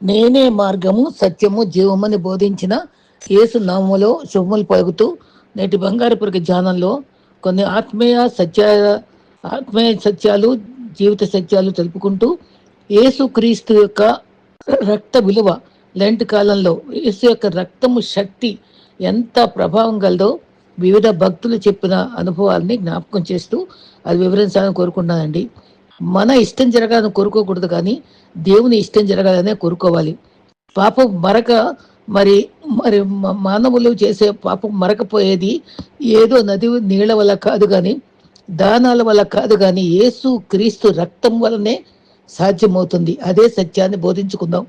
నేనే మార్గము సత్యము జీవమని బోధించిన యేసు నామములో శుభములు పలుకుతూ నేటి బంగారుపురికి ధ్యానంలో కొన్ని ఆత్మీయ సత్యాలు, జీవిత సత్యాలు తెలుపుకుంటూ యేసు క్రీస్తు యొక్క రక్త విలువ, లెంట్ కాలంలో యేసు యొక్క రక్తము శక్తి ఎంత ప్రభావం కలదో వివిధ భక్తులు చెప్పిన అనుభవాల్ని జ్ఞాపకం చేస్తూ అది వివరించాలని కోరుకుంటున్నానండి. మన ఇష్టం జరగాలని కోరుకోకూడదు, కానీ దేవుని ఇష్టం జరగాలనే కోరుకోవాలి. పాపం మరక మరి మరి మానవులు చేసే పాపం మరకపోయేది ఏదో నది నీళ్ల వల్ల కాదు, కానీ దానాల వల్ల కాదు, కానీ యేసు క్రీస్తు రక్తం వలనే సాధ్యమవుతుంది. అదే సత్యాన్ని బోధించుకుందాం.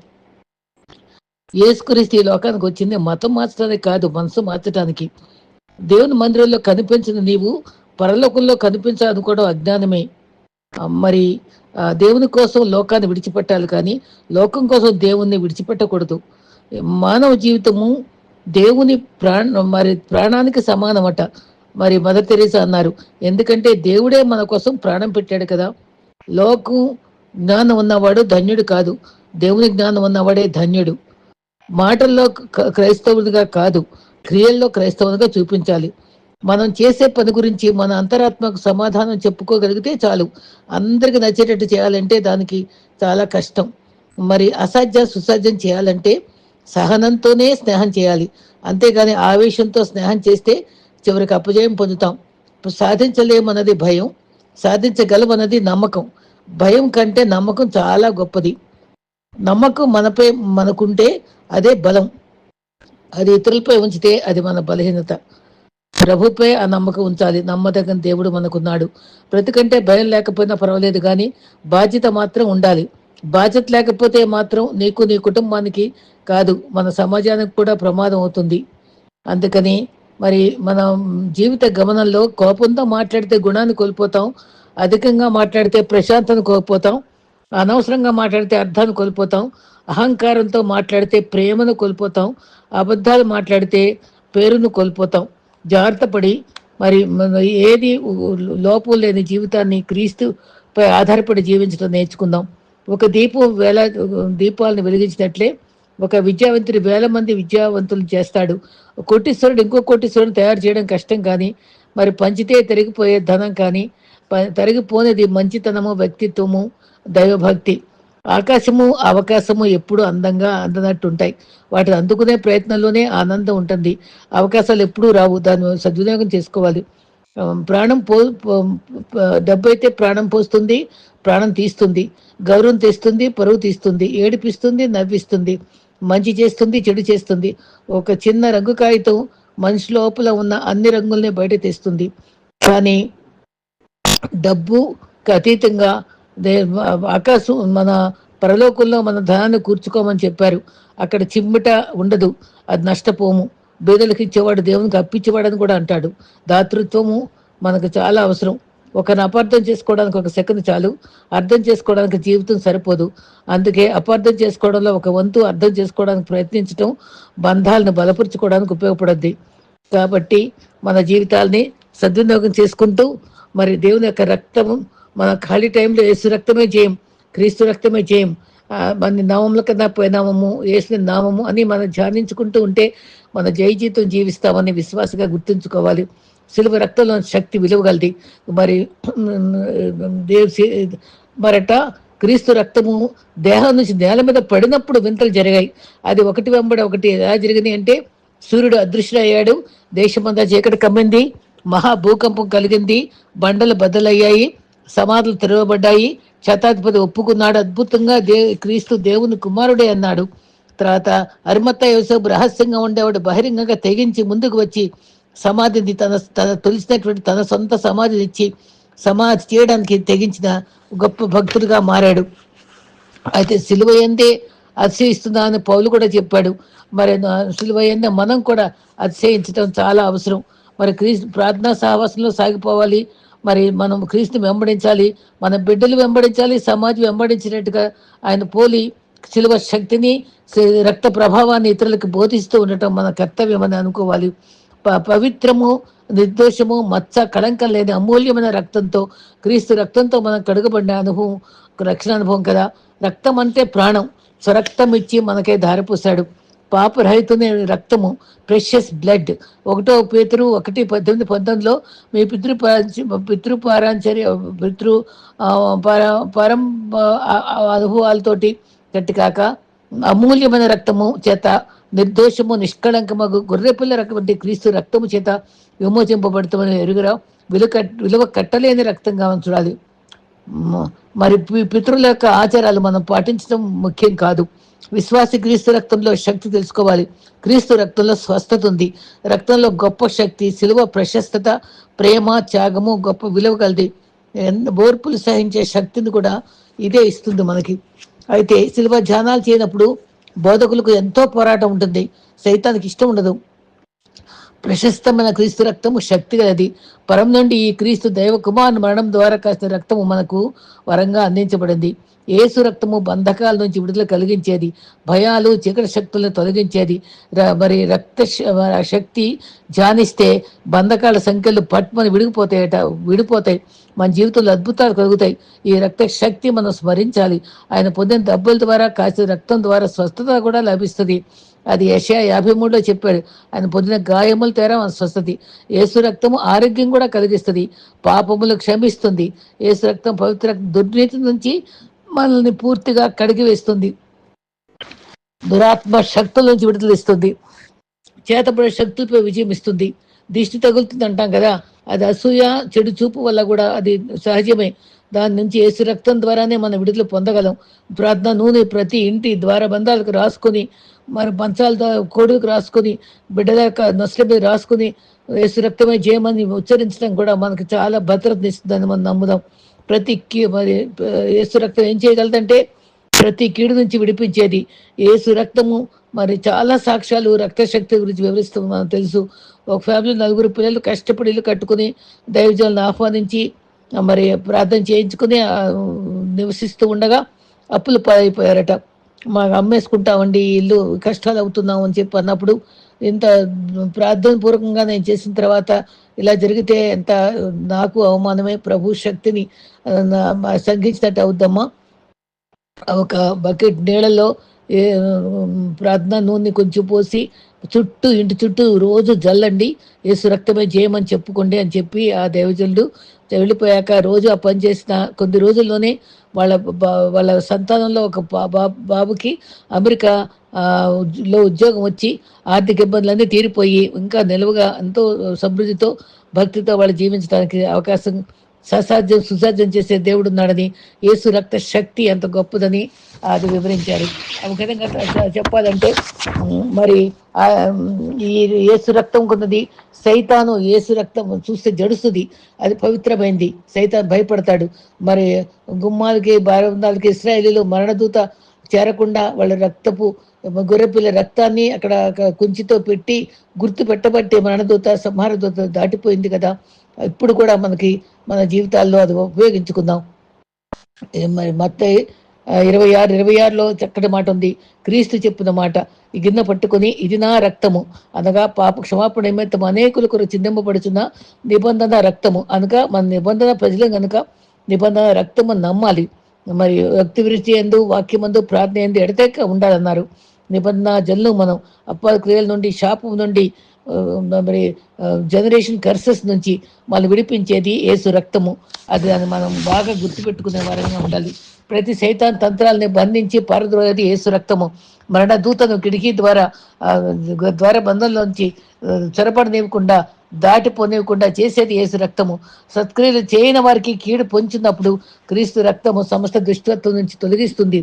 యేసుక్రీస్తు ఈ లోకానికి వచ్చింది మతం మార్చడానికి కాదు, మనసు మార్చడానికి. దేవుని మందిరంలో కనిపించిన నీవు పరలోకంలో కనిపించాలనుకోవడం అజ్ఞానమే. మరి దేవుని కోసం లోకాన్ని విడిచిపెట్టాలి, కానీ లోకం కోసం దేవుణ్ణి విడిచిపెట్టకూడదు. మానవ జీవితము దేవుని ప్రాణానికి సమానమట. మరి మదర్ తెరీసా అన్నారు, ఎందుకంటే దేవుడే మన కోసం ప్రాణం పెట్టాడు కదా. లోకం జ్ఞానం ఉన్నవాడు ధన్యుడు కాదు, దేవుని జ్ఞానం ఉన్నవాడే ధన్యుడు. మాటల్లో క్రైస్తవుడిగా కాదు, క్రియల్లో క్రైస్తవునిగా చూపించాలి. మనం చేసే పని గురించి మన అంతరాత్మకు సమాధానం చెప్పుకోగలిగితే చాలు. అందరికి నచ్చేటట్టు చేయాలంటే దానికి చాలా కష్టం. మరి సుసాధ్యం చేయాలంటే సహనంతోనే స్నేహం చేయాలి, అంతేగాని ఆవేశంతో స్నేహం చేస్తే చివరికి అపజయం పొందుతాం. సాధించలేమన్నది భయం, సాధించగలమన్నది నమ్మకం. భయం కంటే నమ్మకం చాలా గొప్పది. నమ్మకం మనపై మనకుంటే అదే బలం, అది ఇతరులపై ఉంచితే అది మన బలహీనత. ప్రభుపై ఆ నమ్మకం ఉంచాలి. నమ్మదగిన దేవుడు మనకున్నాడు. బ్రతికంటే భయం లేకపోయినా పర్వాలేదు, కానీ బాధ్యత మాత్రం ఉండాలి. బాధ్యత లేకపోతే మాత్రం నీకు, నీ కుటుంబానికి కాదు, మన సమాజానికి కూడా ప్రమాదం అవుతుంది. అందుకని మరి మన జీవిత గమనంలో కోపంతో మాట్లాడితే గుణాన్ని కోల్పోతాం, అధికంగా మాట్లాడితే ప్రశాంతను కోల్పోతాం, అనవసరంగా మాట్లాడితే అర్థాన్ని కోల్పోతాం, అహంకారంతో మాట్లాడితే ప్రేమను కోల్పోతాం, అబద్ధాలు మాట్లాడితే పేరును కోల్పోతాం. జాగ్రత్త పడి మరి ఏది లోపం లేని జీవితాన్ని క్రీస్తుపై ఆధారపడి జీవించడం నేర్చుకుందాం. ఒక దీపాలను వెలిగించినట్లే ఒక విద్యావంతుడు 1000 మంది విద్యావంతులు చేస్తాడు. కోటీశ్వరుడు ఇంకో కోటీశ్వరుని తయారు చేయడం కష్టం, కానీ మరి పంచితే తరిగిపోయే ధనం, కానీ తరిగిపోనేది మంచితనము, వ్యక్తిత్వము, దైవభక్తి. ఆకాశము అవకాశము ఎప్పుడు అందంగా అందనట్టు ఉంటాయి. వాటిని అందుకునే ప్రయత్నంలోనే ఆనందం ఉంటుంది. అవకాశాలు ఎప్పుడూ రావు, దాన్ని సద్వినియోగం చేసుకోవాలి. ప్రాణం డబ్బు అయితే ప్రాణం పోస్తుంది, ప్రాణం తీస్తుంది, గౌరవం తెస్తుంది, పరువు తీస్తుంది, ఏడిపిస్తుంది, నవ్విస్తుంది, మంచి చేస్తుంది, చెడు చేస్తుంది. ఒక చిన్న రంగు కాగితం మనిషి లోపల ఉన్న అన్ని రంగుల్ని బయట తెస్తుంది. కానీ డబ్బుకి అతీతంగా ఆకాశం, మన పరలోకంలో మన ధనాన్ని కూర్చుకోమని చెప్పారు. అక్కడ చిమ్మిట ఉండదు, అది నష్టపోము. బీదలకు ఇచ్చేవాడు దేవునికి అప్పించేవాడని కూడా అంటాడు. దాతృత్వము మనకు చాలా అవసరం. ఒకరిని అపార్థం చేసుకోవడానికి ఒక సెకండ్ చాలు, అర్థం చేసుకోవడానికి జీవితం సరిపోదు. అందుకే అపార్థం చేసుకోవడంలో ఒక వంతు అర్థం చేసుకోవడానికి ప్రయత్నించడం బంధాలను బలపరుచుకోవడానికి ఉపయోగపడుద్ది. కాబట్టి మన జీవితాల్ని సద్వినియోగం చేసుకుంటూ మరి దేవుని యొక్క రక్తము మన ఖాళీ టైంలో యేసు రక్తమే జయం, క్రీస్తు రక్తమే జయం, మన నామముల కన్నా పోయినామము, యేసు నామము అని మనం ధ్యానించుకుంటూ ఉంటే మన జయ జీవితం జీవిస్తామని విశ్వాసగా గుర్తుంచుకోవాలి. సిలువ రక్తంలో శక్తి విలువగలది. మరి మరట క్రీస్తు రక్తము దేహం నుంచి నేల మీద పడినప్పుడు వింతలు జరిగాయి. అది ఒకటి వెంబడి ఒకటి ఎలా జరిగినాయి అంటే, సూర్యుడు అదృశ్యమయ్యాడు, దేశమంతా చీకటి కమ్మింది, మహాభూకంపం కలిగింది, బండలు బద్దలయ్యాయి, సమాధులు తెరవబడ్డాయి, శతాధిపతి ఒప్పుకున్నాడు, అద్భుతంగా క్రీస్తు దేవుని కుమారుడే అన్నాడు. తర్వాత అరిమత్తా యోసేపు రహస్యంగా ఉండేవాడు బహిరంగంగా తెగించి ముందుకు వచ్చి సమాధిని తన తొలిసినటువంటి తన సొంత సమాధిని ఇచ్చి సమాధి చేయడానికి తెగించిన గొప్ప భక్తుడిగా మారాడు. అయితే సిలువ యందే అతిశయిస్తున్నా అని పౌలు కూడా చెప్పాడు. మరి సిలువ యందే మనం కూడా అతిశయించడం చాలా అవసరం. మరి క్రీస్తు ప్రార్థనా సహవాసంలో సాగిపోవాలి. మరి మనం క్రీస్తుని వెంబడించాలి, మన బిడ్డలు వెంబడించాలి, సమాజం వెంబడించినట్టుగా ఆయన పోలి సిలువ శక్తిని, రక్త ప్రభావాన్ని ఇతరులకు బోధిస్తూ ఉండటం మన కర్తవ్యం అని అనుకోవాలి. పవిత్రము, నిర్దోషము, మచ్చ, కళంకం లేని అమూల్యమైన రక్తంతో, క్రీస్తు రక్తంతో మనం కడుగబడిన అనుభవం రక్షణ అనుభవం కదా. రక్తం అంటే ప్రాణం. స్వరక్తం ఇచ్చి మనకే ధారపోసాడు. పాపరహితమైన రక్తము, ప్రెషియస్ బ్లడ్. 1 పేతురు 1:18-19లో మీ పితృపారాంచర్య పితృ పరం అనుభవాలతోటి గట్టి కాక అమూల్యమైన రక్తము చేత నిర్దోషము నిష్కళంకమగు గొర్రెపిల్ల రకం క్రీస్తు రక్తము చేత విమోచింపబడతామని ఎరుగురా. విలువ కట్టలేని రక్తంగా చూడాలి. మరి పితరుల యొక్క ఆచారాలు మనం పాటించడం ముఖ్యం కాదు. విశ్వాసి క్రీస్తు రక్తంలో శక్తి తెలుసుకోవాలి. క్రీస్తు రక్తంలో స్వస్థత ఉంది. రక్తంలో గొప్ప శక్తి, సిలువ ప్రశస్తత, ప్రేమ, త్యాగము గొప్ప విలువ కలది. ఓర్పులు సహించే శక్తిని కూడా ఇదే ఇస్తుంది మనకి. అయితే సిలువ ధ్యానాలు చేయనప్పుడు బోధకులకు ఎంతో పోరాటం ఉంటుంది. సైతానికి ఇష్టం ఉండదు. ప్రశస్తమైన క్రీస్తు రక్తము శక్తి గలది. పరం నుండి ఈ క్రీస్తు దైవ కుమార్ మరణం ద్వారా కాసిన రక్తము మనకు వరంగా అందించబడింది. ఏసు రక్తము బంధకాల నుంచి విడుదల కలిగించేది, భయాలు చీకటి శక్తులను తొలగించేది. మరి రక్త శక్తి ధ్యానిస్తే బంధకాల సంఖ్యలు పట్టుమని విడిపోతాయి. మన జీవితంలో అద్భుతాలు కలుగుతాయి. ఈ రక్త శక్తి మనం స్మరించాలి. ఆయన పొందిన దెబ్బల ద్వారా కాసిన రక్తం ద్వారా స్వస్థత కూడా లభిస్తుంది. అది యెషయా 53లో చెప్పాడు. ఆయన పొందిన గాయముల తేరా మన స్వస్థతి. యేసు రక్తము ఆరోగ్యం కూడా కలిగిస్తుంది, పాపములు క్షమిస్తుంది. యేసు రక్తం పవిత్ర దుర్నీతి నుంచి మనల్ని పూర్తిగా కడిగి వేస్తుంది, దురాత్మ శక్తుల నుంచి విడుదలిస్తుంది, చేతపడే శక్తులపై విజయం ఇస్తుంది. దిష్టి తగులుతుంది అంటాం కదా, అది అసూయ చెడు చూపు వల్ల కూడా అది సహజమే. దాని నుంచి యేసు రక్తం ద్వారానే మనం విడుదల పొందగలం. ప్రార్థన నూనె ప్రతి ఇంటి ద్వారబంధాలకు రాసుకొని, మరి మంచాల కోడుకు రాసుకొని, బిడ్డల యొక్క నొసల మీద రాసుకొని యేసు రక్తమే జయమని ఉచ్చరించడం కూడా మనకు చాలా భద్రతని ఇస్తుందని మనం నమ్ముదాం. మరి యేసు రక్తం ఏం చేయగలదంటే ప్రతి కీడు నుంచి విడిపించేది. యేసు రక్తము మరి చాలా సాక్ష్యాలు రక్త శక్తి గురించి వివరిస్తాం. మనకు తెలుసు. ఒక ఫ్యామిలీ 4 పిల్లలు కష్టపడి ఇల్లు కట్టుకుని దైవజనులను ఆహ్వానించి మరి ప్రార్థన చేయించుకుని నివసిస్తూ ఉండగా అప్పులు పాలైపోయారట. మాకు అమ్మేసుకుంటామండి, ఇల్లు కష్టాలు అవుతున్నాం అని చెప్పి అన్నప్పుడు, ఇంత ప్రార్థన పూర్వకంగా నేను చేసిన తర్వాత ఇలా జరిగితే ఎంత నాకు అవమానమే. ప్రభు శక్తిని సంఘించినట్టు అవుద్దమ్మా. ఒక బకెట్ నీళ్ళలో ప్రార్థన నూనె కొంచెం పోసి ఇంటి చుట్టూ రోజు జల్లండి, యేసు రక్తమే చేయమని చెప్పుకోండి అని చెప్పి ఆ దేవజనుడు వెళ్ళిపోయాక రోజు ఆ పని చేసిన కొద్ది రోజుల్లోనే వాళ్ళ సంతానంలో ఒక బాబుకి అమెరికా లో ఉద్యోగం వచ్చి ఆర్థిక ఇబ్బందులన్నీ తీరిపోయి ఇంకా నిలువగా ఎంతో సమృద్ధితో భక్తితో వాళ్ళు జీవించడానికి అవకాశం, సుసాధ్యం చేసే దేవుడు ఉన్నాడని, యేసు రక్త శక్తి ఎంత గొప్పదని అది వివరించారు. ఒక విధంగా చెప్పాలంటే మరి ఈ యేసు రక్తం కొన్నది సైతాను యేసు రక్తం చూస్తే జడుస్తుంది, అది పవిత్రమైంది. సైతాన్ భయపడతాడు. మరి గుమ్మాలకి బారందాలకి ఇశ్రాయేలీలు మరణదూత చేరకుండా వాళ్ళ రక్తపు గొర్రెపిల్ల రక్తాన్ని అక్కడ కుంచితో పెట్టి గుర్తు పెట్టబట్టి మరణదూత సంహారదూత దాటిపోయింది కదా. ఇప్పుడు కూడా మనకి మన జీవితాల్లో అది ఉపయోగించుకుందాం. మరి మత్తయి 26:26లో చక్కటి మాట ఉంది. క్రీస్తు చెప్పిన మాట, ఈ గిన్నె పట్టుకొని ఇది నా రక్తము అనగా పాప క్షమాపణ నిమిత్తం అనేకుల కొరకు చిందింపబడుచున్న నిబంధన రక్తము అనగా మన నిబంధన ప్రజలు కనుక నిబంధన రక్తము నమ్మాలి. మరి వ్యక్తి విరుచి ఎందు వాక్యమందు ప్రార్థన ఎందు ఎడతెక్క ఉండాలన్నారు. నిబంధన జల్లు మనం అప్పాల క్రియల నుండి శాపం నుండి మరి జనరేషన్ కర్సెస్ నుంచి మనం విడిపించేది యేసు రక్తము. అది మనం బాగా గుర్తుపెట్టుకునే వారంగా ఉండాలి. ప్రతి సైతాన్ తంత్రాలని బంధించి పారద్రోయేది యేసు రక్తము. మరణ దూతను కిటికీ ద్వార బంధంలోంచి చొరపడనివ్వకుండా దాటిపోనివ్వకుండా చేసేది యేసు రక్తము. సత్క్రియలు చేయని వారికి కీడు పొంచినప్పుడు క్రీస్తు రక్తము సమస్త దుష్టత్వం నుంచి తొలగిస్తుంది.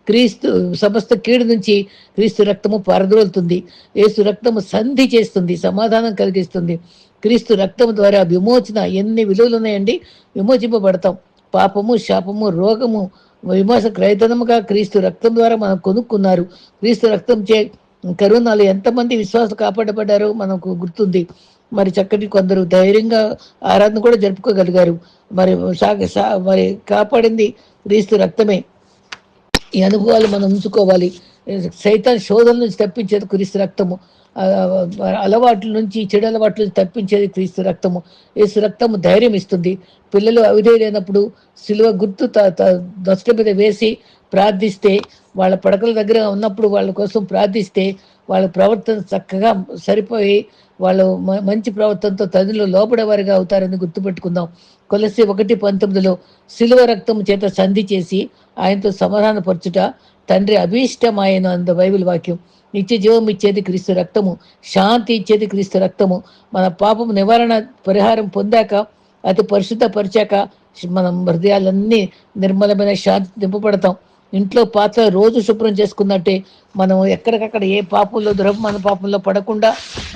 క్రీస్తు సమస్త కీడు నుంచి క్రీస్తు రక్తము పారద్రోలుతుంది. యేసు రక్తము సంధి చేస్తుంది, సమాధానం కలిగిస్తుంది. క్రీస్తు రక్తము ద్వారా విమోచన ఎన్ని విలువలు ఉన్నాయండి. విమోచింపబడతాం. పాపము, శాపము, రోగము విమోచ క్రయధనముగా క్రీస్తు రక్తం ద్వారా మనం కొనుక్కున్నారు. క్రీస్తు రక్తం చే కరోనాలో ఎంతమంది విశ్వాసం కాపాడబడ్డారో మనకు గుర్తుంది. మరి చక్కటి కొందరు ధైర్యంగా ఆరాధన కూడా జరుపుకోగలిగారు. మరి మరి కాపాడింది క్రీస్తు రక్తమే. ఈ అనుభవాలు మనం ఉంచుకోవాలి. సైతాన్ శోధన నుంచి తప్పించేది క్రీస్తు రక్తము. అలవాట్ల నుంచి, చెడు అలవాట్ల నుంచి తప్పించేది క్రీస్తు రక్తము. యేసు రక్తము ధైర్యం ఇస్తుంది. పిల్లలు అవిధేయులైనప్పుడు సిలువ గుర్తు దొస్ట మీద వేసి ప్రార్థిస్తే, వాళ్ళ పడకల దగ్గర ఉన్నప్పుడు వాళ్ళ కోసం ప్రార్థిస్తే వాళ్ళ ప్రవర్తన చక్కగా సరిపోయి వాళ్ళు మంచి ప్రవర్తనతో తండ్రిలో లోబడేవారిగా అవుతారని గుర్తుపెట్టుకుందాం. కొలస్సీ 1:19 శిలువ రక్తం చేత సంధి చేసి ఆయనతో సమాధానపరచుట తండ్రి అభీష్టమాయను అంద బైబిల్ వాక్యం. నిత్య జీవం ఇచ్చేది క్రీస్తు రక్తము, శాంతి ఇచ్చేది క్రీస్తు రక్తము. మన పాపం నివారణ పరిహారం పొందాక, అతి పరిశుద్ధపరిచాక మనం హృదయాలన్నీ నిర్మలమైన శాంతి నింపబడతాం. ఇంట్లో పాత్ర రోజు శుభ్రం చేసుకున్నట్టే మనం ఎక్కడికక్కడ ఏ పాపంలో మన పాపంలో పడకుండా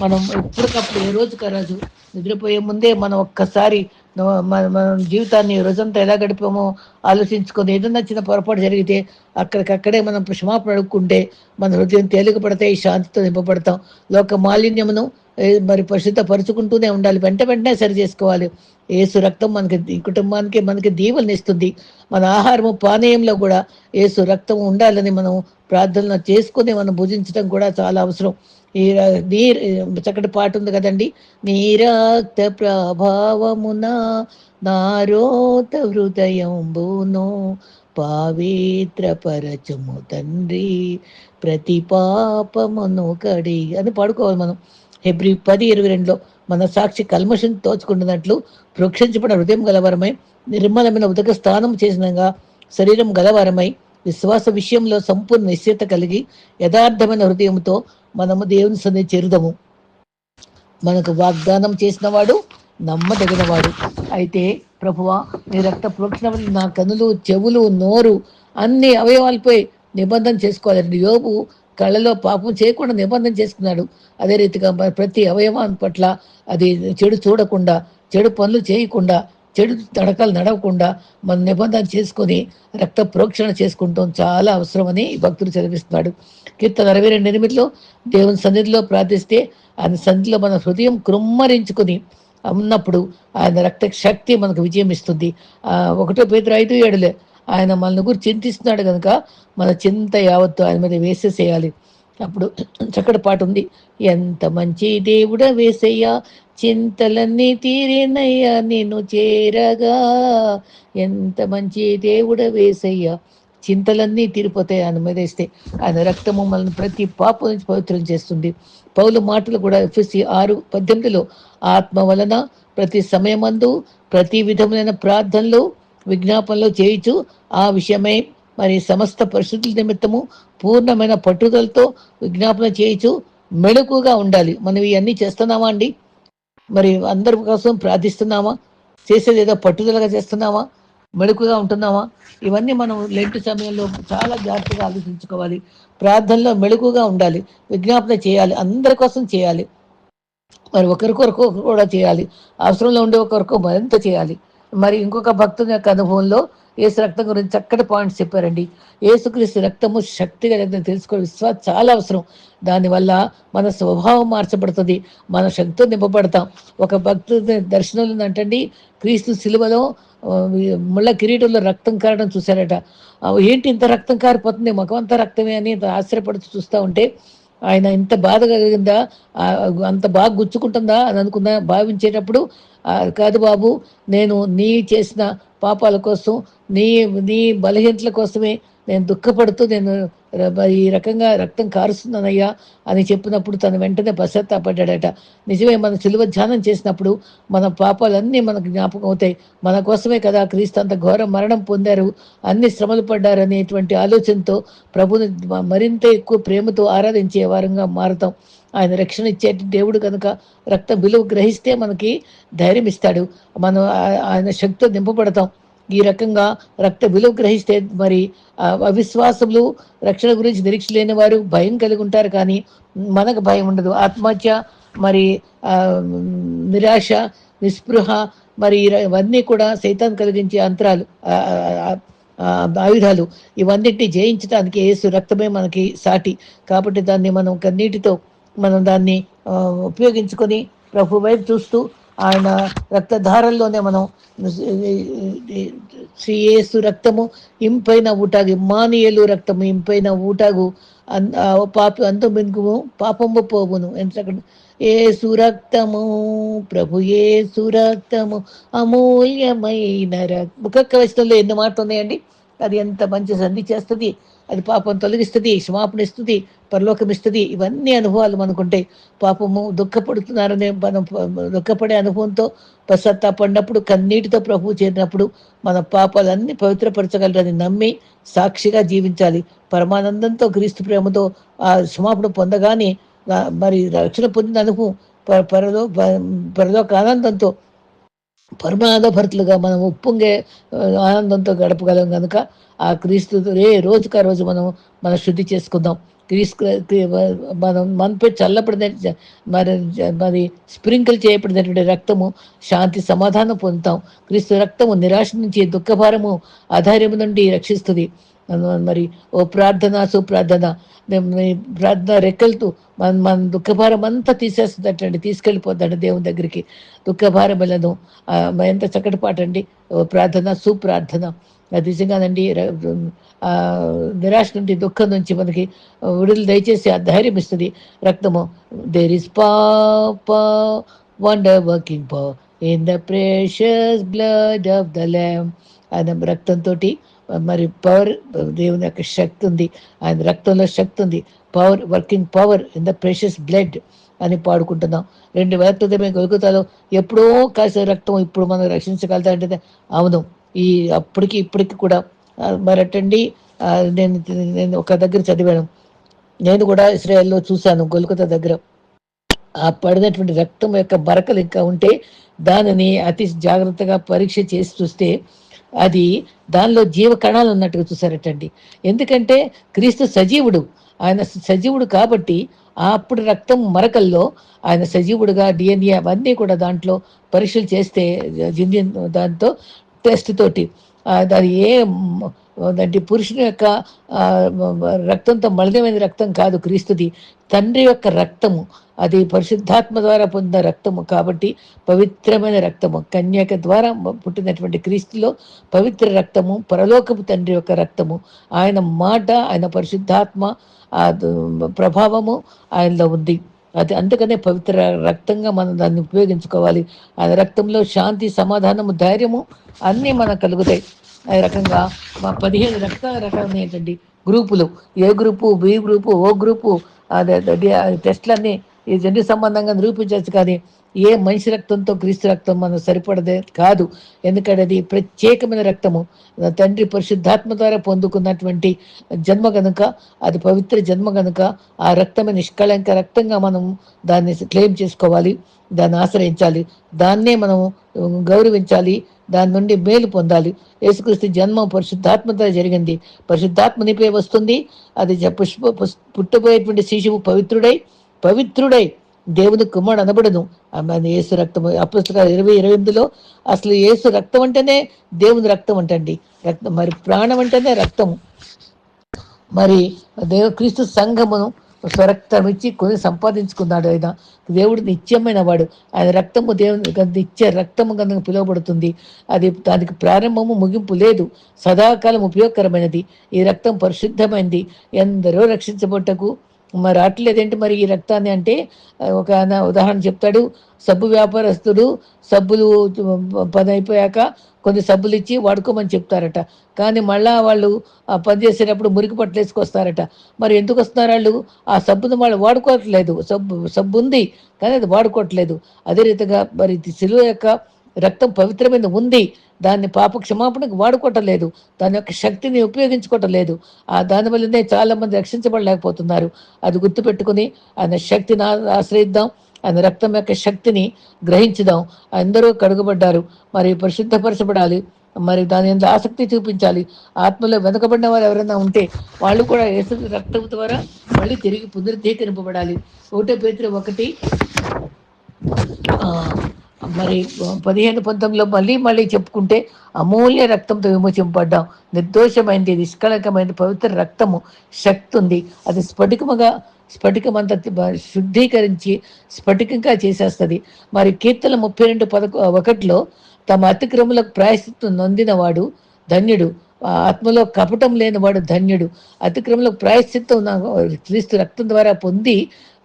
మనం ఎప్పటికప్పుడు ఏ రోజుకి రోజు నిద్రపోయే ముందే మనం ఒక్కసారి మన జీవితాన్ని రోజంతా ఎలా గడిపామో ఆలోచించుకొని ఏదన్నా చిన్న పొరపాటు జరిగితే అక్కడికక్కడే మనం క్షమాపణ అడుక్కుంటే మన హృదయం తేలిక పడతాయి, శాంతితో నింపబడతాం. లోక మాలిన్యమును మరి పరిశుద్ధపరుచుకుంటూనే ఉండాలి, వెంటనే సరి చేసుకోవాలి. ఏసు రక్తం మనకి ఈ కుటుంబానికి మనకి దీవెనలు ఇస్తుంది. మన ఆహారము పానీయంలో కూడా ఏసు రక్తం ఉండాలని మనం ప్రార్థన చేసుకుని మనం భుజించడం కూడా చాలా అవసరం. ఈ చక్కటి పాట ఉంది కదండి, నీ రక్త ప్రభావమున నారోత హృదయంబును పవిత్ర పరచము తండ్రి ప్రతి పాపమును కడి అని పాడుకోవాలి మనం. హెబ్రీ 10:22 మన సాక్షి కల్మషం తోచుకుంటున్నట్లు ప్రోక్షించబడిన హృదయం గలవరమై నిర్మలమైన ఉదక స్నానం చేసినగా శరీరం గలవరమై విశ్వాస విషయంలో సంపూర్ణ నిశ్చయత కలిగి యథార్థమైన హృదయంతో మనము దేవుని సన్నిధి చేరుదము. మనకు వాగ్దానం చేసిన వాడు నమ్మదగినవాడు. అయితే ప్రభువా, నీ రక్త ప్రోక్షణ వల్ల నా కనులు, చెవులు, నోరు అన్ని అవయవాలపై నిబంధన చేసుకోవాలండి. యోబు కళ్ళలో పాపం చేయకుండా నిబంధన చేసుకున్నాడు. అదే రీతిగా ప్రతి అవయవాన్ని పట్ల అది చెడు చూడకుండా, చెడు పనులు చేయకుండా, చెడు తడకలు నడవకుండా మన నిబంధన చేసుకొని రక్త ప్రోక్షణ చేసుకుంటాం చాలా అవసరమని భక్తులు చదివిస్తున్నాడు. కీర్తన 62:8 దేవుని సన్నిధిలో ప్రార్థిస్తే ఆయన సన్నిధిలో మన హృదయం కృమ్మరించుకొని ఉన్నప్పుడు ఆయన రక్త శక్తి మనకు విజయం ఇస్తుంది. 1 పేతురు 5:7 ఆయన మన గురించి చింతిస్తున్నాడు కనుక మన చింత యావత్తు ఆయన మీద వేసేసేయాలి. అప్పుడు చక్కటి పాట ఉంది, ఎంత మంచి దేవుడ వేసయ్యా చింతలన్నీ తీరేనయ్యా నేను చేరగా, ఎంత మంచి దేవుడ వేసయ్యా చింతలన్నీ తీరిపోతాయి ఆయన మీద వేస్తే. ఆయన రక్తము మనల్ని ప్రతి పాపం నుంచి పవిత్రం చేస్తుంది. పౌలు మాటలు కూడా ఎఫెసీ 6:18 ఆత్మ వలన ప్రతి సమయమందు ప్రతి విధములైన ప్రార్థనలు విజ్ఞాపనలు చేయించు ఆ విషయమై మరి సమస్త పరిశుద్ధుల నిమిత్తము పూర్ణమైన పట్టుదలతో విజ్ఞాపన చేయించు మెళకుగా ఉండాలి. మనం ఇవన్నీ చేస్తున్నామా అండి? మరి అందరి కోసం ప్రార్థిస్తున్నామా? చేసేది ఏదో పట్టుదలగా చేస్తున్నామా? మెళకుగా ఉంటున్నామా? ఇవన్నీ మనం లెంట్ సమయంలో చాలా జాగ్రత్తగా ఆలోచించుకోవాలి. ప్రార్థనలో మెళకుగా ఉండాలి, విజ్ఞాపన చేయాలి, అందరి కోసం చేయాలి, మరి ఒకరికొరకు కూడా చేయాలి, అవసరంలో ఉండే ఒకరికి మరింత చేయాలి. మరి ఇంకొక భక్తుని యొక్క అనుభవంలో ఏసు రక్తం గురించి చక్కటి పాయింట్స్ చెప్పారండి. ఏసుక్రీస్తు రక్తము శక్తిగా తెలుసుకోవడం విశ్వాసం చాలా అవసరం. దానివల్ల మన స్వభావం మార్చబడుతుంది, మన శక్తితో నింపబడతాం. ఒక భక్తుని దర్శనంలో అంటండి, క్రీస్తు సిలువలో ముళ్ళ కిరీటంలో రక్తం కారడం చూశారట. ఏంటి ఇంత రక్తం కారిపోతుంది, ముఖం అంతా రక్తమే అని ఆశ్చర్యపడుతూ చూస్తూ ఉంటే ఆయన ఇంత బాధ కలిగిందా, అంత బాగా గుచ్చుకుంటుందా అని అనుకున్నా భావించేటప్పుడు, కాదు బాబు, నేను నీ చేసిన పాపాల కోసం, నీ నీ బలహీనతల కోసమే నేను దుఃఖపడుతూ నేను ఈ రకంగా రక్తం కారుస్తున్నానయ్యా అని చెప్పినప్పుడు తను వెంటనే పశ్చాత్తాపడ్డాడట. నిజమే, మన సిలువ ధ్యానం చేసినప్పుడు మన పాపాలన్నీ మనకు జ్ఞాపకం అవుతాయి. మన కోసమే కదా క్రీస్తు అంత ఘోర మరణం పొందారు, అన్ని శ్రమలు పడ్డారు అనేటువంటి ఆలోచనతో ప్రభుని మరింత ఎక్కువ ప్రేమతో ఆరాధించే వారంగా మారుతాం. ఆయన రక్షణ ఇచ్చే దేవుడు కనుక రక్తం విలువ గ్రహిస్తే మనకి ధైర్యం ఇస్తాడు, మనం ఆయన శక్తితో నింపబడతాం. ఈ రకంగా రక్త విలువ గ్రహిస్తే మరి అవిశ్వాసములు, రక్షణ గురించి నిరీక్ష లేని వారు భయం కలిగి ఉంటారు, కానీ మనకు భయం ఉండదు. ఆత్మహత్య, మరి నిరాశ, నిస్పృహ, మరి ఇవన్నీ కూడా సైతాన్ కలిగించే అంతరాలు, ఆయుధాలు. ఇవన్నిటిని జయించడానికి యేసు రక్తమే మనకి సాటి. కాబట్టి దాన్ని మనం కన్నీటితో మనం దాన్ని ఉపయోగించుకొని ప్రభు వైపు చూస్తూ ఆయన రక్తధారల్లోనే మనం శ్రీ యేసు రక్తము ఇంపైన ఊటాగు, ఇమ్మానుయేలు రక్తము ఇంపైన ఊటాగు, అంతము పాపము పోవును. ఎందుకంటే యేసు రక్తము, ప్రభు యేసు రక్తము అమూల్యమైన ఒక్కొక్క వచనంలో ఎన్ని మాటలు ఉన్నాయండి. అది ఎంత మంచి సంధి చేస్తుంది, అది పాపం తొలగిస్తుంది, క్షమాపణ ఇస్తుంది, పరలోకం ఇస్తుంది. ఇవన్నీ అనుభవాలు మనకుంటాయి. పాపము దుఃఖపడుతున్నారనే మనం దుఃఖపడే అనుభవంతో పశ్చాత్తాపడినప్పుడు, కన్నీటితో ప్రభువు చేరినప్పుడు మన పాపాలన్నీ పవిత్రపరచగలరని నమ్మి సాక్షిగా జీవించాలి. పరమానందంతో క్రీస్తు ప్రేమతో ఆ క్షమాపణ పొందగానే మరి రక్షణ పొందిన అనుభవం పరలోక ఆనందంతో పరమానంద భర్తలుగా మనం ఉప్పొంగే ఆనందంతో గడపగలం కనుక ఆ క్రీస్తు రోజుకా రోజు మనం శుద్ధి చేసుకుందాం. మనం మనపై చల్లబడిన మరి స్ప్రింకిల్ చేయబడినటువంటి రక్తము శాంతి సమాధానం పొందుతాం. క్రీస్తు రక్తము నిరాశ నుంచి, దుఃఖభారము, ఆధార్యము నుండి రక్షిస్తుంది. మరి ఓ ప్రార్థన సుప్రార్థన ప్రార్థన రెక్కలతో మన దుఃఖభారం అంతా తీసేస్తుందటండి, తీసుకెళ్ళిపోతాడు దేవుని దగ్గరికి. దుఃఖభారం వెళ్ళను ఎంత చక్కటి పాట అండి, ప్రార్థన సుప్రార్థన. అది నిజంగానండి. నిరాశ నుండి, దుఃఖం నుంచి మనకి విడుదల దయచేసి ఆ ధైర్యం ఇస్తుంది రక్తము. There is wonder working power in the precious blood of the lamb. ఆయన రక్తంతో మరి పవర్, దేవుని యొక్క శక్తి ఉంది, ఆయన రక్తంలో శక్తి ఉంది. Power, working power in the precious blood అని పాడుకుంటున్నాం. 2000 క్రితమే గొలుగుతాలో ఎప్పుడో కాసే రక్తం ఇప్పుడు మనం రక్షించగలుగుతా అంటే అవును. అప్పటికి ఇప్పటికి కూడా మరటండి. నేను ఒక దగ్గర చదివాను, నేను కూడా ఇస్రాయేల్లో చూశాను. గొలుగుతా దగ్గర ఆ పడినటువంటి రక్తం యొక్క బరకలు ఇంకా ఉంటే దానిని అతి జాగ్రత్తగా పరీక్ష చేసి చూస్తే అది దానిలో జీవ కణాలు ఉన్నట్టుగా చూసారటండి. ఎందుకంటే క్రీస్తు సజీవుడు, ఆయన సజీవుడు కాబట్టి అప్పుడు రక్తం మరకల్లో ఆయన సజీవుడుగా DNA అవన్నీ కూడా దాంట్లో పరీక్షలు చేస్తే దాంతో టెస్ట్ తోటి దాని అంటే పురుషుని యొక్క రక్తంతో మలినమైన రక్తం కాదు క్రీస్తుది, తండ్రి యొక్క రక్తము. అది పరిశుద్ధాత్మ ద్వారా పొందిన రక్తము కాబట్టి పవిత్రమైన రక్తము. కన్యక ద్వారా పుట్టినటువంటి క్రీస్తులో పవిత్ర రక్తము, పరలోకపు తండ్రి యొక్క రక్తము. ఆయన మాట, ఆయన పరిశుద్ధాత్మ ప్రభావము ఆయనలో ఉంది. అది అందుకనే పవిత్ర రక్తంగా మనం దాన్ని ఉపయోగించుకోవాలి. ఆయన రక్తంలో శాంతి, సమాధానము, ధైర్యము అన్నీ మనకు కలుగుతాయి. ఆ రకంగా మా 15 రకాలు ఏంటండి గ్రూపులు, ఏ గ్రూపు, బి గ్రూపు, ఓ గ్రూపు, అదే టెస్ట్లన్నీ ఈ జంతు సంబంధంగా నిరూపించవచ్చు. కానీ ఏ మనిషి రక్తంతో క్రీస్తు రక్తం మనం సరిపడదే కాదు. ఎందుకంటే అది ప్రత్యేకమైన రక్తము, తండ్రి పరిశుద్ధాత్మ ద్వారా పొందుకున్నటువంటి జన్మ కనుక, అది పవిత్ర జన్మ కనుక ఆ రక్తమే నిష్కళంక రక్తంగా మనం దాన్ని క్లెయిమ్ చేసుకోవాలి, దాన్ని ఆశ్రయించాలి, దాన్నే మనం గౌరవించాలి, దాని నుండి మేలు పొందాలి. యేసుక్రీస్తు జన్మ పరిశుద్ధాత్మతో జరిగింది, పరిశుద్ధాత్మ నిపే వస్తుంది. అది పుట్టబోయేటువంటి శిశువు పవిత్రుడై దేవుని కుమారుడు అనబడను. యేసు రక్తము అపొస్తలుల 20:28లో అసలు యేసు రక్తం అంటేనే దేవుని రక్తం అంటండి. రక్తం మరి ప్రాణం అంటేనే రక్తము. మరి క్రీస్తు సంఘమును స్వరక్తం ఇచ్చి కొని సంపాదించుకున్నాడు. ఆయన దేవుడు నిత్యమైన వాడు. ఆయన రక్తము దేవుని నిత్య రక్తము కనుక పిలువబడుతుంది. అది దానికి ప్రారంభము ముగింపు లేదు, సదాకాలం ఉపయోగకరమైనది. ఈ రక్తం పరిశుద్ధమైనది, ఎందరో రక్షించబట్టకు మరి అట్లేదేంటి మరి ఈ రక్తాన్ని అంటే ఒక ఉదాహరణ చెప్తాడు. సబ్బు వ్యాపారస్తుడు సబ్బులు పని అయిపోయాక కొన్ని సబ్బులు ఇచ్చి వాడుకోమని చెప్తారట. కానీ మళ్ళా వాళ్ళు పని చేసేటప్పుడు మురికి పట్లు వేసుకొస్తారట. మరి ఎందుకు వస్తున్నారు వాళ్ళు? ఆ సబ్బును వాళ్ళు వాడుకోవట్లేదు. సబ్బు ఉంది కానీ అది వాడుకోవట్లేదు. అదే రీతిగా మరి శిలువ యొక్క రక్తం పవిత్రమైన ఉంది, దాన్ని పాప క్షమాపణకు వాడుకోవటం, దాని యొక్క శక్తిని ఉపయోగించుకోవటం లేదు. దానివల్లనే చాలా మంది రక్షించబడలేకపోతున్నారు. అది గుర్తుపెట్టుకుని ఆయన శక్తిని ఆశ్రయిద్దాం, ఆయన రక్తం యొక్క శక్తిని గ్రహించుదాం. అందరూ కడుగబడ్డారు, మరి పరిశుద్ధపరచబడాలి, మరి దాని ఎంత ఆసక్తి చూపించాలి. ఆత్మలో వెనకబడిన వారు ఎవరైనా ఉంటే వాళ్ళు కూడా యేసు రక్తం ద్వారా మళ్ళీ తిరిగి పునరుద్ధీకరింపబడాలి. 1 పేతురు 1 మరి 15-19లో మళ్ళీ చెప్పుకుంటే అమూల్య రక్తంతో విమోచింపడ్డాం, నిర్దోషమైంది, నిష్కళంకమైంది పవిత్ర రక్తము శక్తి ఉంది. అది స్ఫటికమంతా శుద్ధీకరించి స్ఫటికంగా చేసేస్తుంది. మరి కీర్తన 32:1లో తమ అతిక్రములకు ప్రాయశ్చిత్తం నొందినవాడు ధన్యుడు, ఆత్మలో కపటం లేని వాడు ధన్యుడు. అతిక్రమంలో ప్రాయశ్చిత్తం క్రీస్తు రక్తం ద్వారా పొంది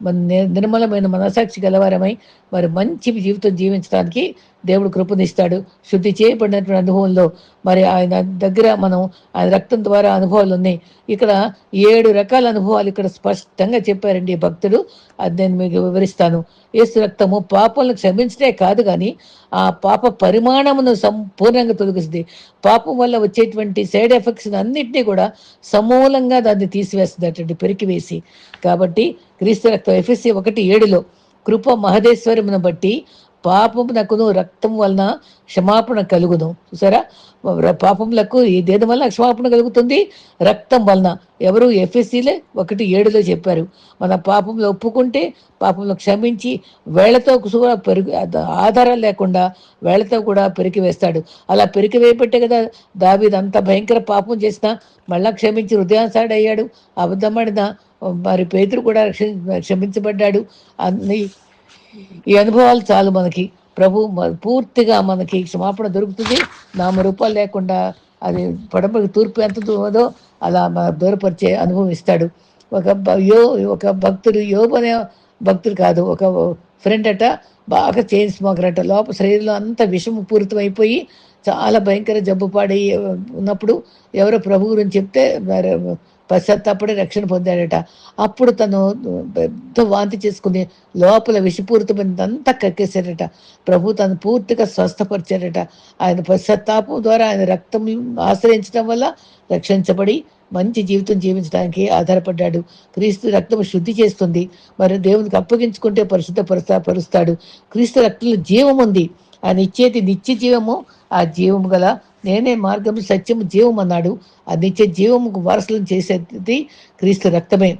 మన నిర్మలమైన మనసాక్షి గలవారమై మరి మంచి జీవితం జీవించడానికి దేవుడు కృపనిస్తాడు. శుద్ధి చేయబడినటువంటి అనుభవంలో మరి ఆయన దగ్గర మనం ఆయన రక్తం ద్వారా అనుభవాలు ఉన్నాయి. ఇక్కడ 7 రకాల అనుభవాలు ఇక్కడ స్పష్టంగా చెప్పారండి భక్తుడు. అది నేను మీకు వివరిస్తాను. యేసు రక్తము పాపాలను క్షమించడే కాదు, కానీ ఆ పాప పరిమాణమును సంపూర్ణంగా తొలగిస్తుంది. పాపం వల్ల వచ్చేటువంటి సైడ్ ఎఫెక్ట్స్ అన్నింటినీ కూడా సమూలంగా దాన్ని తీసివేస్తుంది పెరికివేసి. కాబట్టి క్రీస్తు రక్తం ఎఫెసీ 1:7 కృప మహదేశ్వరమును బట్టి పాపమునకును రక్తం వలన క్షమాపణ కలుగును. చూసారా, పాపములకు దేని వల్ల క్షమాపణ కలుగుతుంది? రక్తం వలన. ఎవరు? ఎఫెసీలే 1:7 చెప్పారు. మన పాపంలో ఒప్పుకుంటే పాపంలో క్షమించి వేళ్లతో కూడా ఆధారాలు లేకుండా వేళ్లతో కూడా పెరికి వేస్తాడు. అలా పెరికి వేయబట్టే కదా దావీదు అంత భయంకర పాపం చేసినా మళ్ళా క్షమించి హృదయాన్సాడు అయ్యాడు. అబద్ధమడిన మరి పేతురు కూడా క్షమించబడ్డాడు. అన్ని ఈ అనుభవాలు చాలు మనకి. ప్రభు పూర్తిగా మనకి క్షమాపణ దొరుకుతుంది. నామరూపాలు లేకుండా అది పడమకి తూర్పు ఎంత దూరదో అలా దూరపరిచే అనుభవం ఇస్తాడు. ఒక భక్తుడు, యోబు అనే భక్తుడు కాదు, ఒక ఫ్రెండ్ అట బాగా చైన్ స్మోకర్ అట. లోపల శరీరంలో అంతా విషము పూరితమైపోయి చాలా భయంకర జబ్బు పాడి ఉన్నప్పుడు ఎవరో ప్రభు గురించి చెప్తే పశ్చాత్తాపడి రక్షణ పొందాడట. అప్పుడు తను పెద్ద వాంతి చేసుకుని లోపల విషపూరితమైనదంతా కక్కేశాడట. ప్రభు తను పూర్తిగా స్వస్థపరిచాడట. ఆయన పశ్చాత్తాపం ద్వారా ఆయన రక్తం ఆశ్రయించడం వల్ల రక్షించబడి మంచి జీవితం జీవించడానికి ఆధారపడ్డాడు. క్రీస్తు రక్తం శుద్ధి చేస్తుంది. మరి దేవునికి అప్పగించుకుంటే పరుస్తాడు. క్రీస్తు రక్తంలో జీవం ఉంది. ఆయన ఇచ్చేది నిత్య జీవము. ఆ జీవము గల నేనే మార్గం, సత్యము, జీవం అన్నాడు. ఆ నిత్య జీవముకు వారసులను చేసేది క్రీస్తు రక్తమే.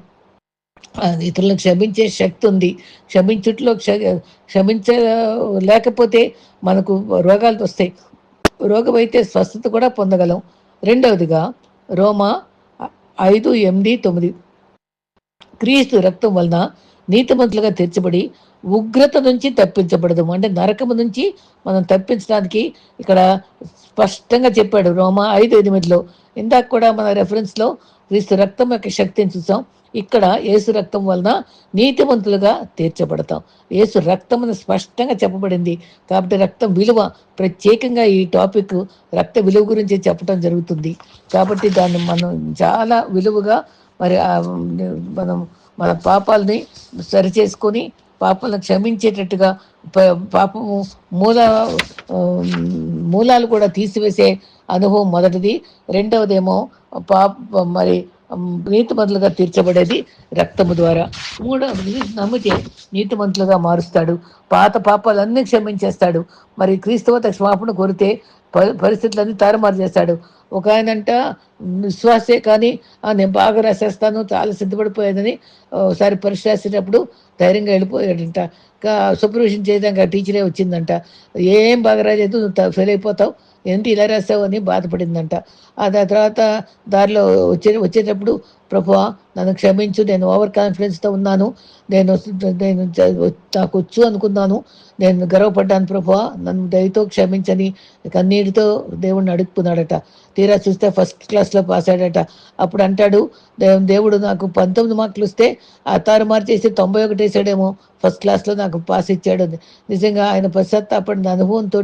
ఇతరులను క్షమించే శక్తి ఉంది. క్షమించలేకపోతే మనకు రోగాలు వస్తాయి. రోగం అయితే స్వస్థత కూడా పొందగలం. రెండవదిగా రోమా 5:8-9 క్రీస్తు రక్తం వలన నీతిమంతులుగా తీర్చబడి ఉగ్రత నుంచి తప్పించబడదు. అంటే నరకము నుంచి మనం తప్పించడానికి ఇక్కడ స్పష్టంగా చెప్పాడు రోమా 5:8. ఇందాక కూడా మన రెఫరెన్స్లో క్రీస్తు రక్తం యొక్క శక్తిని చూసాం. ఇక్కడ యేసు రక్తం వలన నీతిమంతులుగా తీర్చబడతాం. యేసు రక్తం అని స్పష్టంగా చెప్పబడింది. కాబట్టి రక్తం విలువ, ప్రత్యేకంగా ఈ టాపిక్ రక్త విలువ గురించి చెప్పడం జరుగుతుంది. కాబట్టి దాన్ని మనం చాలా విలువగా మరి మనం మన పాపాలని సరిచేసుకొని పాపాలను క్షమించేటట్టుగా పాపము మూలాలు కూడా తీసివేసే అనుభవం మొదటిది. రెండవదేమో మరి నీతిమంతులుగా తీర్చబడేది రక్తము ద్వారా. మూడవది నమ్మితే నీతిమంతులుగా మారుస్తాడు. పాత పాపాలన్నీ క్షమించేస్తాడు. మరి క్రీస్తువత క్షమాపణ కోరితే పరిస్థితులన్నీ తారుమారు చేస్తాడు. ఒక ఆయనంట విశ్వాసే కానీ నేను బాగా రాసేస్తాను, చాలా సిద్ధపడిపోయేదని ఒకసారి పరీక్ష రాసేటప్పుడు ధైర్యంగా వెళ్ళిపోయాడంట. సూపర్విజన్ చేయడానికి ఆ టీచరే వచ్చిందంట. ఏం బాగా రాలేదు, నువ్వు ఫెయిల్ అయిపోతావు, ఏంటి ఇలా రాసావు అని బాధపడిందంట. ఆ తర్వాత దారిలో వచ్చేటప్పుడు ప్రభువా నన్ను క్షమించు, నేను ఓవర్ కాన్ఫిడెన్స్తో ఉన్నాను, నేను నాకు వచ్చు అనుకున్నాను, నేను గర్వపడ్డాను ప్రభువా, నన్ను దయతో క్షమించని కన్నీటితో దేవుడిని అడుక్కున్నాడట. తీరా చూస్తే ఫస్ట్ క్లాస్లో పాస్ అయ్యాడట. అప్పుడు అంటాడు, దేవుడు నాకు 19 మార్కులు వస్తే ఆ తారుమారు చేసి 91 వేసాడేమో, ఫస్ట్ క్లాస్లో నాకు పాస్ ఇచ్చాడు. నిజంగా ఆయన పశ్చాత్తాపడిన అనుభవంతో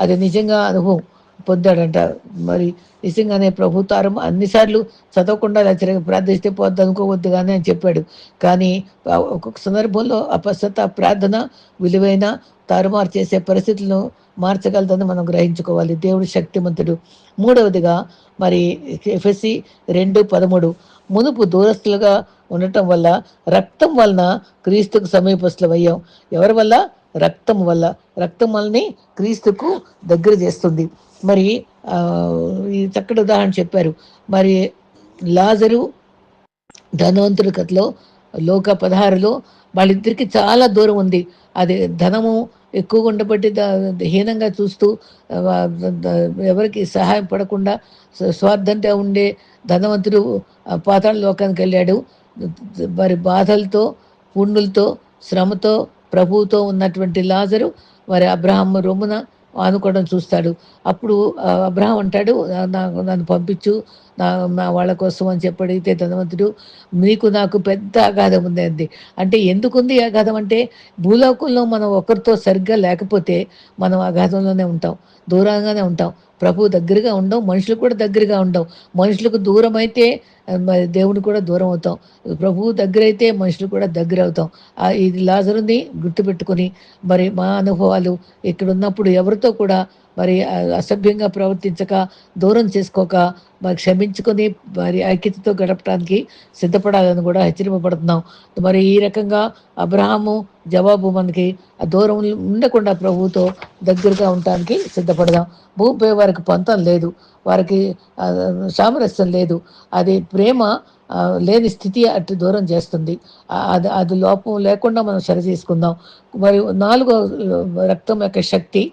అది నిజంగా అనుభవం పొందాడంట. మరి నిజంగానే ప్రభుతారం అన్నిసార్లు చదవకుండా రచనగా ప్రార్థిస్తే పోద్దు అనుకోవద్దు కానీ అని చెప్పాడు. కానీ ఒక్కొక్క సందర్భంలో ఆ పశ్చాత్తాప ప్రార్థన విలువైన తారుమారు చేసే పరిస్థితులను మార్చగలదని మనం గ్రహించుకోవాలి. దేవుడు శక్తిమంతుడు. మూడవదిగా మరి ఎఫెసీ 2:13 మునుపు దూరస్తులుగా ఉండటం వల్ల రక్తం వలన క్రీస్తుకు సమీపస్తులు అయ్యాం. ఎవరి వల్ల? రక్తం వల్ల. రక్తం వల్లనే క్రీస్తుకు దగ్గర చేస్తుంది. మరి ఈ చక్కటి ఉదాహరణ చెప్పారు. మరి లాజరు ధనవంతుడి కథలో లోక 16లో వాళ్ళిద్దరికి చాలా దూరం ఉంది. అది ధనము ఎక్కువగా ఉండబట్టి హీనంగా చూస్తూ ఎవరికి సహాయం పడకుండా స్వార్థంగా ఉండే ధనవంతుడు పాతాళ లోకానికి వెళ్ళాడు. మరి బాధలతో, పుండులతో, శ్రమతో ప్రభువుతో ఉన్నటువంటి లాజరు మరి అబ్రహాము రొమ్మున ఆనుకోవడం చూస్తాడు. అప్పుడు అబ్రహాం అంటాడు, నన్ను పంపించు నా నా వాళ్ళ కోసం అని చెప్పి అడిగితే ధనవంతుడు, నీకు నాకు పెద్ద అగాధం ఉంది అంది. అంటే ఎందుకుంది ఈ అగాధం అంటే, భూలోకంలో మనం ఒకరితో సరిగ్గా లేకపోతే మనం అగాధంలోనే ఉంటాం, దూరంగానే ఉంటాం. ప్రభువు దగ్గరగా ఉండం, మనుషులు కూడా దగ్గరగా ఉండం. మనుషులకు దూరం అయితే మరి దేవుడు కూడా దూరం అవుతాం. ప్రభువు దగ్గరైతే మనుషులు కూడా దగ్గర అవుతాం. ఇది లాజరుని గుర్తుపెట్టుకొని, మరి మా అనుభవాలు ఇక్కడ ఉన్నప్పుడు ఎవరితో కూడా మరి అసభ్యంగా ప్రవర్తించక, దూరం చేసుకోక, మరి క్షమించుకొని మరి ఐక్యతతో గడపడానికి సిద్ధపడాలని కూడా హెచ్చరింపబడుతున్నాం. మరి ఈ రకంగా అబ్రహాము జవాబు మనకి ఆ దూరం ఉండకుండా ప్రభువుతో దగ్గరగా ఉండటానికి సిద్ధపడదాం. భూమిపై వారికి పొంతం లేదు, వారికి సామరస్యం లేదు. అది ప్రేమ లేని స్థితి అటు దూరం చేస్తుంది. అది అది లోపం లేకుండా మనం సరి చేసుకుందాం. మరి 4వ రక్తం యొక్క శక్తి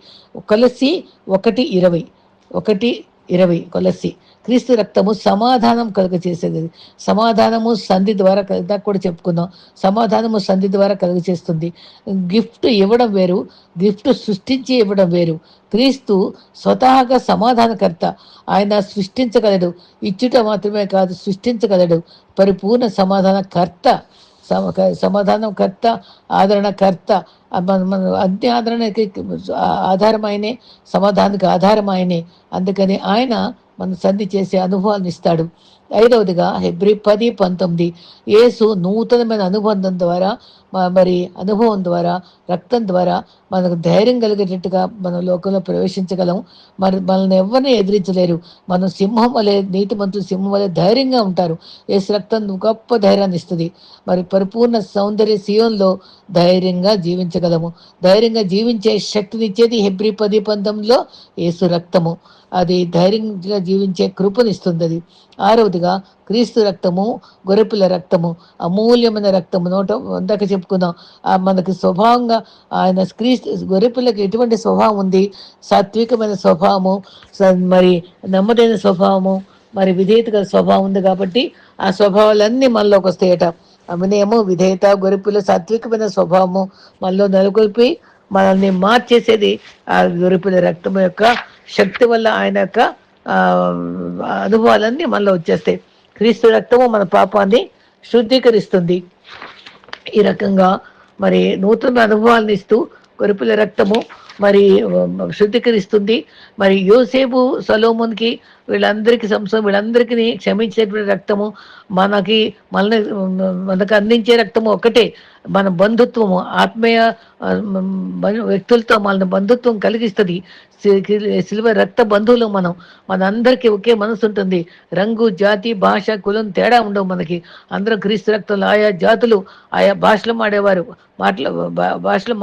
కొలస్సీ 1:20, 1:20 కొలస్సీ. క్రీస్తు రక్తము సమాధానం కలుగచేసేది. సమాధానము సంధి ద్వారా ఇందాక కూడా చెప్పుకుందాం, సమాధానము సంధి ద్వారా కలుగచేస్తుంది. గిఫ్ట్ ఇవ్వడం వేరు, గిఫ్ట్ సృష్టించి ఇవ్వడం వేరు. క్రీస్తు స్వతహాగా సమాధానకర్త. ఆయన సృష్టించగలడు, ఇచ్చుట మాత్రమే కాదు సృష్టించగలడు. పరిపూర్ణ సమాధానకర్త, సమాధానకర్త, ఆదరణకర్త. మన అన్ని ఆదరణకి ఆధారం ఆయనే, సమాధానానికి ఆధారం ఆయనే. అందుకని ఆయన మన సంధి చేసే అనుభవాన్ని ఇస్తాడు. 5వదిగా హెబ్రీ 10:19, యేసు నూతనమైన అనుబంధం ద్వారా, మరి అనుభవం ద్వారా, రక్తం ద్వారా మనకు ధైర్యం కలిగేటట్టుగా మన లోకంలో ప్రవేశించగలం. మరి మనల్ని ఎవరిని ఎదిరించలేరు. మనం సింహం వలె, నీతిమంతులు సింహం వలె ధైర్యంగా ఉంటారు. యేసు రక్తం గొప్ప ధైర్యాన్ని ఇస్తుంది. మరి పరిపూర్ణ సౌందర్య సీయోన్లో ధైర్యంగా జీవించగలము. ధైర్యంగా జీవించే శక్తినిచ్చేది హెబ్రీ 10:19లో యేసు రక్తము. అది ధైర్యంగా జీవించే కృపనిస్తుంది. అది 6వదిగా క్రీస్తు రక్తము, గొర్రెపిల్ల రక్తము, అమూల్యమైన రక్తము. ఇందాక చెప్పుకుందాం, మనకి స్వభావంగా ఆయన క్రీస్తు గొర్రెపిల్లకి ఎటువంటి స్వభావం ఉంది? సాత్వికమైన స్వభావము, మరి నెమ్మదైన స్వభావము, మరి విధేయత గల స్వభావం ఉంది. కాబట్టి ఆ స్వభావాలన్నీ మనలోకి వస్తాయట. వినయము, విధేయత, గొర్రెపిల్ల సాత్వికమైన స్వభావము మనలో నెలకొల్పి మనల్ని మార్చేసేది ఆ గొర్రెపిల్ల రక్తము యొక్క శక్తి వల్ల. ఆయన యొక్క అనుభవాలన్నీ మనలో వచ్చేస్తాయి. క్రీస్తు రక్తము మన పాపాన్ని శుద్ధీకరిస్తుంది. ఈ రకంగా మరి నూతన అనుభవాలను ఇస్తూ గొర్రెపిల్ల రక్తము మరి శుద్ధీకరిస్తుంది. మరి యోసేపు, సొలొమోనుకి, వీళ్ళందరికీ క్షమించేటువంటి రక్తము మనకు అందించే రక్తము ఒకటే. మన బంధుత్వము, ఆత్మీయ వ్యక్తులతో మన బంధుత్వం కలిగిస్తుంది. సిల్వ రక్త బంధువులు మనందరికీ ఒకే మనసు ఉంటుంది. రంగు, జాతి, భాష, కులం తేడా ఉండవు మనకి. అందరం క్రీస్తు రక్తంలో ఆయా జాతులు, ఆయా భాషలు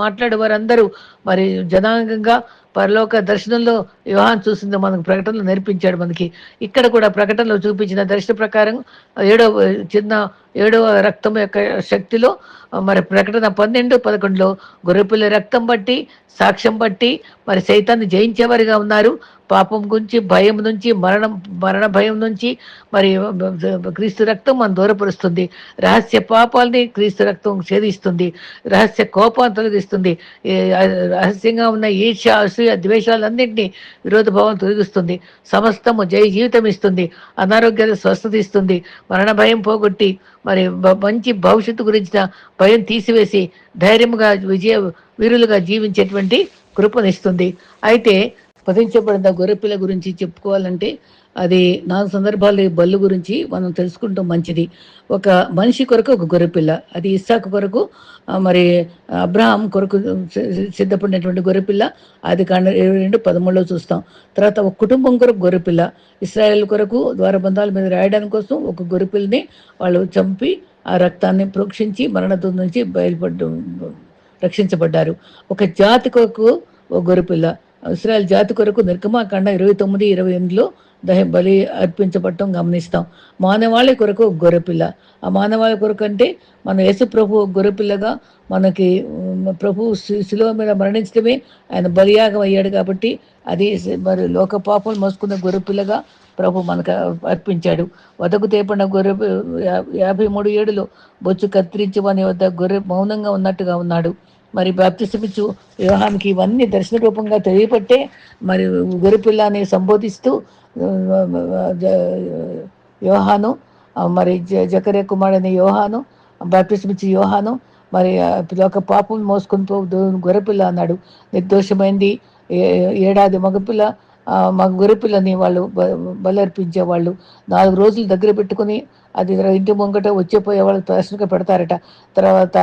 మాట్లాడేవారు అందరూ మరి జనాంగంగా పరలోక దర్శనంలో యోహాను చూసింది మనకు ప్రకటనలో నేర్పించాడు. మనకి ఇక్కడ కూడా ప్రకటనలో చూపించిన దర్శన ప్రకారం 7వ రక్తం యొక్క శక్తిలో మరి ప్రకటన 12:11లో గొర్రెపిల్ల రక్తం బట్టి, సాక్ష్యం బట్టి మరి సైతాన్ని జయించేవారిగా ఉన్నారు. పాపం గురించి, భయం నుంచి, మరణ భయం నుంచి మరి క్రీస్తు రక్తం మనం దూరపరుస్తుంది. రహస్య పాపాలని క్రీస్తు రక్తం ఛేదిస్తుంది. రహస్య కోపాన్ని తొలగిస్తుంది. రహస్యంగా ఉన్న ఈర్ష్య, అసూయ, ద్వేషాలన్నింటినీ, విరోధ భావం తొలగిస్తుంది. సమస్తము జీవితం ఇస్తుంది. అనారోగ్యాలు స్వస్థత ఇస్తుంది. మరణ భయం పోగొట్టి మరి మంచి భవిష్యత్తు గురించిన భయం తీసివేసి ధైర్యముగా వీరులుగా జీవించేటువంటి కృపనిస్తుంది. అయితే వధించబడిన గొర్రెపిల్ల గురించి చెప్పుకోవాలంటే అది 4 సందర్భాలు బల్లు గురించి మనం తెలుసుకుంటాం. మంచిది. ఒక మనిషి కొరకు ఒక గొర్రెపిల్ల, అది ఇస్సాకు కొరకు, మరి అబ్రహాం కొరకు సిద్ధపడినటువంటి గొర్రెపిల్ల. ఆదికాండం 22:13లో చూస్తాం. తర్వాత ఒక కుటుంబం కొరకు గొర్రెపిల్ల, ఇశ్రాయేల్ కొరకు ద్వారబంధాల మీద రాయడానికి కోసం ఒక గొర్రెపిల్లని వాళ్ళు చంపి ఆ రక్తాన్ని ప్రోక్షించి మరణం నుంచి రక్షించబడ్డారు. ఒక జాతి కొరకు ఒక గొర్రెపిల్ల, ఇశ్రాయేల్ జాతి కొరకు నిర్గమాకాండం 29:28లో బలి అర్పించబడటం గమనిస్తాం. మానవాళి కొరకు గొర్రెపిల్ల. ఆ మానవాళి కొరకు అంటే మన యేసు ప్రభు గొర్రెపిల్లగా మనకి ప్రభు శిలువ మీద మరణించడమే ఆయన బలియాగం అయ్యాడు. కాబట్టి అది మరి లోక పాపం మోసుకున్న గొర్రెపిల్లగా ప్రభు మనకు అర్పించాడు. వదకు తేపడిన గొర్రె 53:7లో బొచ్చు కత్తిరించి వాని వద్ద గొర్రె మౌనంగా ఉన్నట్టుగా ఉన్నాడు. మరి బాప్తిసమిచ్చు యోహానికి ఇవన్నీ దర్శన రూపంగా తెలియపట్టే మరి గొర్రెపిల్లని సంబోధిస్తూ యోహాను మరి జకర్య కుమారుడైన యోహాను బాప్తిసమిచ్చి యోహాను మరి ఒక పాపం మోసుకొని గొర్రెపిల్ల అన్నాడు. నిర్దోషమైంది ఏడాది మగపిల్ల గొర్రెపిల్లని వాళ్ళు బలర్పించేవాళ్ళు 4 రోజులు దగ్గర పెట్టుకుని అది ఇంటి ముంగట వచ్చేపోయే వాళ్ళు ప్రదర్శనగా పెడతారట. తర్వాత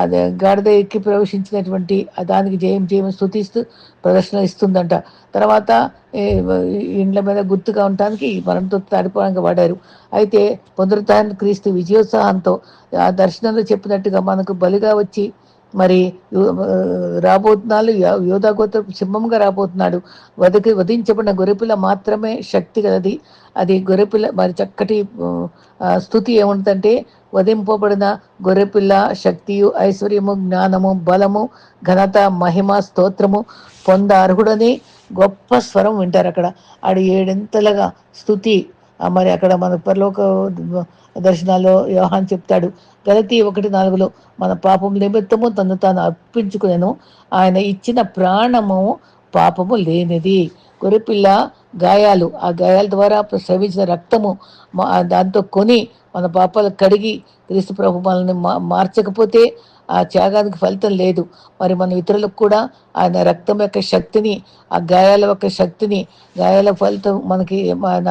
అది గాడిద ఎక్కి ప్రవేశించినటువంటి దానికి జయం స్తుతిస్తూ ప్రదర్శన ఇస్తుందంట. తర్వాత ఇండ్ల మీద గుర్తుగా ఉండటానికి మరణంతో తాడిపోవడానికి వాడారు. అయితే పునరుత్థాన క్రీస్తు విజయోత్సాహంతో ఆ దర్శనంలో చెప్పినట్టుగా మనకు బలిగా వచ్చి మరి రాబోతున్నాడు. యోధాగోత్ర సింహంగా రాబోతున్నాడు. వధించబడిన గొర్రెపిల్ల మాత్రమే శక్తి కలది. అది గొర్రెపిల్ల మరి చక్కటి స్థుతి ఏముంటుందంటే, వధింపబడిన గొర్రెపిల్ల శక్తియు ఐశ్వర్యము జ్ఞానము బలము ఘనత మహిమ స్తోత్రము పొంద అర్హుడని గొప్ప స్వరం వింటారు అక్కడ. ఆడు 7 స్థుతి మరి అక్కడ మన పరలోక దర్శనాల్లో యోహాన్ చెప్తాడు. గలతీ 1:4 మన పాపం నిమిత్తము తను తాను అర్పించుకునేను, ఆయన ఇచ్చిన ప్రాణము పాపము లేనిది. గొర్రెపిల్ల గాయాలు, ఆ గాయాల ద్వారా స్రవించిన రక్తము దాంతో కొని మన పాపాలు కడిగి క్రీస్తు ప్రభు మనల్ని మార్చకపోతే ఆ త్యాగానికి ఫలితం లేదు. మరి మన ఇతరులకు కూడా ఆయన రక్తం యొక్క శక్తిని, ఆ గాయాల యొక్క శక్తిని, గాయాల ఫలితం మనకి మన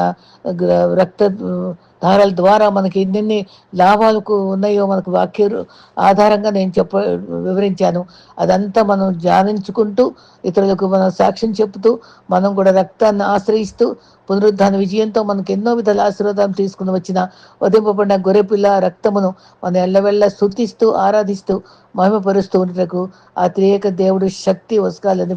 రక్త దారాల ద్వారా మనకి ఎన్నెన్ని లాభాలకు ఉన్నాయో మనకు వాక్య ఆధారంగా నేను వివరించాను. అదంతా మనం ధ్యానించుకుంటూ ఇతరులకు మనం సాక్ష్యం చెప్తూ మనం కూడా రక్తాన్ని ఆశ్రయిస్తూ పునరుద్ధాన విజయంతో మనకు ఎన్నో విధాల ఆశీర్వాదం తీసుకుని వచ్చిన వధింపబడిన గొర్రెపిల్ల రక్తమును మనం ఎల్లవెళ్ళ స్తుతిస్తూ ఆరాధిస్తూ మహిమపరుస్తూ ఉండటకు ఆ త్రియేక దేవుడు శక్తి వసకాలని